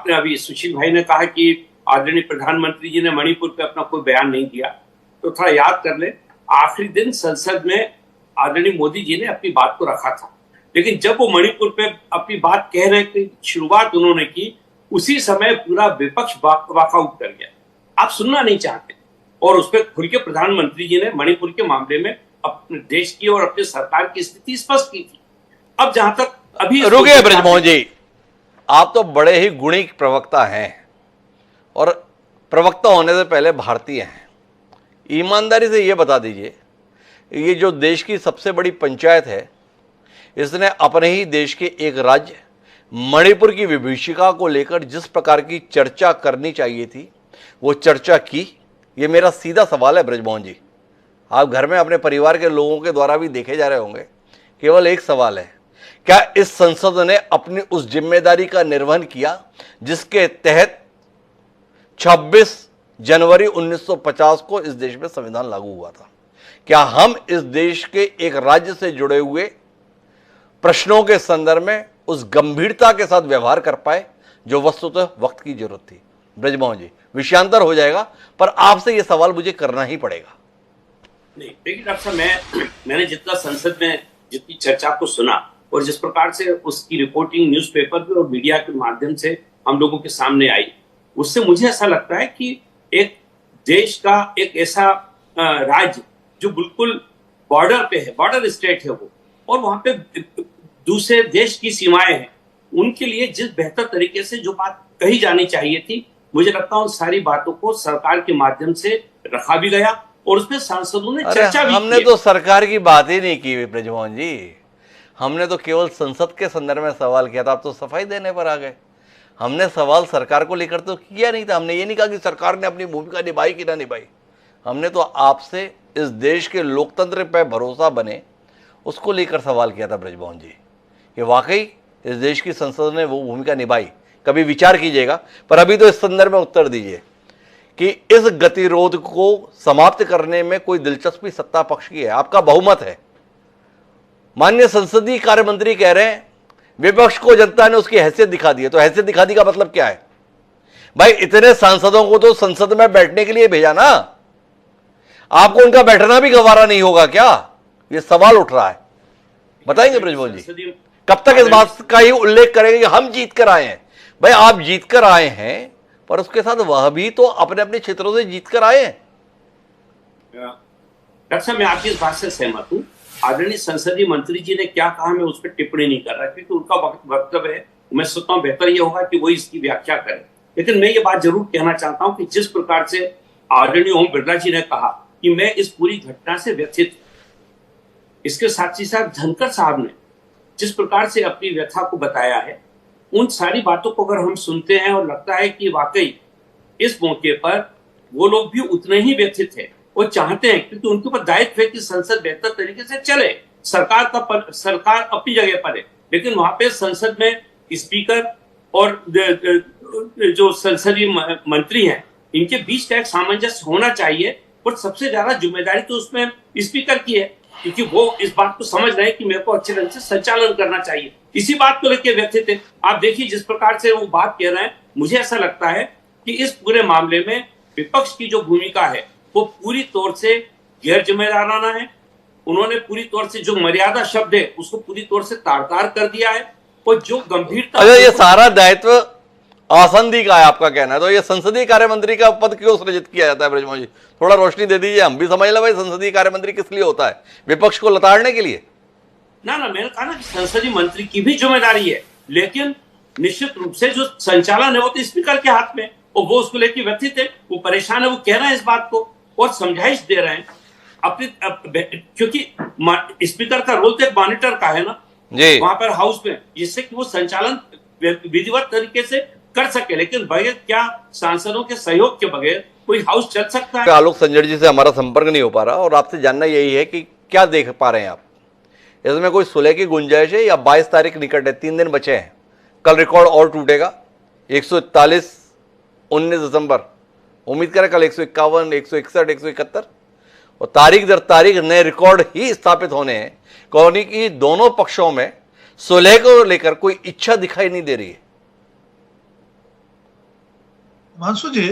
आपने अभी सुशील भाई ने कहा कि आदरणीय प्रधानमंत्री जी ने मणिपुर पे अपना कोई बयान नहीं दिया, तो थोड़ा याद कर ले, आखिरी दिन संसद में आदरणीय मोदी जी ने अपनी बात को रखा था, लेकिन जब वो मणिपुर पे अपनी बात कहने की शुरुआत उन्होंने की, उसी समय पूरा विपक्ष वॉकआउट कर गया। आप सुनना नहीं चाहते, और उस पर खुल के प्रधानमंत्री जी ने मणिपुर के मामले में अपने देश की और अपनी सरकार की स्थिति स्पष्ट की थी। अब जहां तक अभी रुकिए ब्रजमोहन जी, आप तो बड़े ही गुणी प्रवक्ता हैं और प्रवक्ता होने से पहले भारतीय हैं। ईमानदारी से ये बता दीजिए, ये जो देश की सबसे बड़ी पंचायत है, इसने अपने ही देश के एक राज्य मणिपुर की विभीषिका को लेकर जिस प्रकार की चर्चा करनी चाहिए थी वो चर्चा की। ये मेरा सीधा सवाल है ब्रजमोहन जी, आप घर में अपने परिवार के लोगों के द्वारा भी देखे जा रहे होंगे, केवल एक सवाल है, क्या इस संसद ने अपनी उस जिम्मेदारी का निर्वहन किया जिसके तहत 26 जनवरी 1950 को इस देश में संविधान लागू हुआ था? क्या हम इस देश के एक राज्य से जुड़े हुए प्रश्नों के संदर्भ में उस गंभीरता के साथ व्यवहार कर पाए जो वस्तुतः वक्त की जरूरत थी? ब्रजमोहन जी, विषयांतर हो जाएगा पर आपसे यह सवाल मुझे करना ही पड़ेगा। नहीं देखिए डॉक्टर साहब, मैंने जितना संसद में जितनी चर्चा को सुना और जिस प्रकार से उसकी रिपोर्टिंग न्यूज़पेपर पे और मीडिया के माध्यम से हम लोगों के सामने आई, उससे मुझे ऐसा लगता है कि एक देश का एक ऐसा राज्य जो बिल्कुल बॉर्डर पे है, बॉर्डर स्टेट है वो, और वहां पे दूसरे देश की सीमाएं हैं, उनके लिए जिस बेहतर तरीके से जो बात कही जानी चाहिए थी, मुझे लगता है उन सारी बातों को सरकार के माध्यम से रखा भी गया और उसमें सांसदों ने चर्चा भी हमने तो सरकार की बात ही नहीं की ब्रजमोहन जी, हमने तो केवल संसद के संदर्भ में सवाल किया था। आप तो सफाई देने पर आ गए। हमने सवाल सरकार को लेकर तो किया नहीं था। हमने ये नहीं कहा कि सरकार ने अपनी भूमिका निभाई कि ना निभाई। हमने तो आपसे इस देश के लोकतंत्र पर भरोसा बने उसको लेकर सवाल किया था ब्रजमोहन जी, कि वाकई इस देश की संसद ने वो भूमिका निभाई। कभी विचार कीजिएगा, पर अभी तो इस संदर्भ में उत्तर दीजिए कि इस गतिरोध को समाप्त करने में कोई दिलचस्पी सत्ता पक्ष की है? आपका बहुमत है, माननीय संसदीय कार्य मंत्री कह रहे हैं विपक्ष को जनता ने उसकी हैसियत दिखा दी है। तो हैसियत दिखा दी का मतलब क्या है भाई? इतने सांसदों को तो संसद में बैठने के लिए भेजा ना, आपको उनका बैठना भी गवारा नहीं होगा क्या? ये सवाल उठ रहा है, बताएंगे ब्रजमोहन जी? कब तक इस बात का ही उल्लेख करेंगे कि हम जीत कर आए हैं? भाई आप जीत कर आए हैं, पर उसके साथ वह भी तो अपने अपने क्षेत्रों से जीत कर आए हैं। डॉक्टर साहब, मैं आपकी इस बात से सहमत हूं। आदरणीय संसदीय मंत्री जी ने क्या कहा मैं उस पर टिप्पणी नहीं कर रहा, क्योंकि उनका वक्तव्य है, मैं सोचता हूं बेहतर यह होगा कि वो इसकी व्याख्या करें। लेकिन मैं ये बात जरूर कहना चाहता हूं कि जिस प्रकार से आदरणीय ओम बिरला जी ने कहा कि मैं इस पूरी घटना से व्यथित, इसके साथ ही साथ धनखड़ साहब ने जिस प्रकार से अपनी व्यथा को बताया है, उन सारी बातों को अगर हम सुनते हैं और लगता है कि वाकई इस मौके पर वो लोग भी उतने ही व्यथित है, वो चाहते हैं, क्योंकि उनके ऊपर दायित्व है कि संसद बेहतर तरीके से चले। सरकार अपनी जगह पर है, लेकिन वहां पे संसद में स्पीकर और जो संसदीय मंत्री हैं, इनके बीच का एक सामंजस्य होना चाहिए। और सबसे ज्यादा जिम्मेदारी तो उसमें स्पीकर की है, क्योंकि वो इस बात को समझ रहे हैं कि मेरे को अच्छे ढंग से संचालन करना चाहिए। इसी बात को लेकर व्यथित है। आप देखिए जिस प्रकार से वो बात कह रहे हैं, मुझे ऐसा लगता है कि इस पूरे मामले में विपक्ष की जो भूमिका है वो पूरी तौर से गैर जिम्मेदाराना है। उन्होंने पूरी तौर से जो मर्यादा शब्द है उसको पूरी तौर से तार-तार कर दिया है, और जो गंभीरता, अच्छा ये सारा दायित्व आसंदी का है आपका कहना है, तो ये संसदीय कार्य मंत्री का पद क्यों सृजित किया जाता है ब्रजमोहन जी? थोड़ा रोशनी दे दीजिए, हम भी समझ लें भाई संसदीय कार्य मंत्री किस लिए होता है? विपक्ष को लताड़ने के लिए? ना, मैंने कहा ना कि संसदीय मंत्री की भी जिम्मेदारी है, लेकिन निश्चित रूप से जो संचालन है वो तो स्पीकर के हाथ में, और वो उसको लेकर व्यथित है, वो परेशान है, वो कह रहे हैं इस बात को और समझाइश दे रहे हैं अपनी, क्योंकि स्पीकर का रोल तो एक मॉनिटर का है ना जी वहां पर हाउस में, जिससे कि वो संचालन विधिवत तरीके से कर सके। लेकिन बगैर क्या सांसदों के सहयोग के बगैर कोई हाउस चल सकता है? आलोक संजय जी से हमारा संपर्क नहीं हो पा रहा, और आपसे जानना यही है कि क्या देख पा रहे हैं आप इसमें? कोई सुलह की गुंजाइश है या 22 तारीख निकट है, 3 दिन बचे हैं, कल रिकॉर्ड और टूटेगा? 141 19 दिसंबर, उम्मीद करें कल 151 161 171, और तारीख दर तारीख नए रिकॉर्ड ही स्थापित होने हैं। कौनी की दोनों पक्षों में सुलह को लेकर कोई इच्छा दिखाई नहीं दे रही है। हिमांशु जी,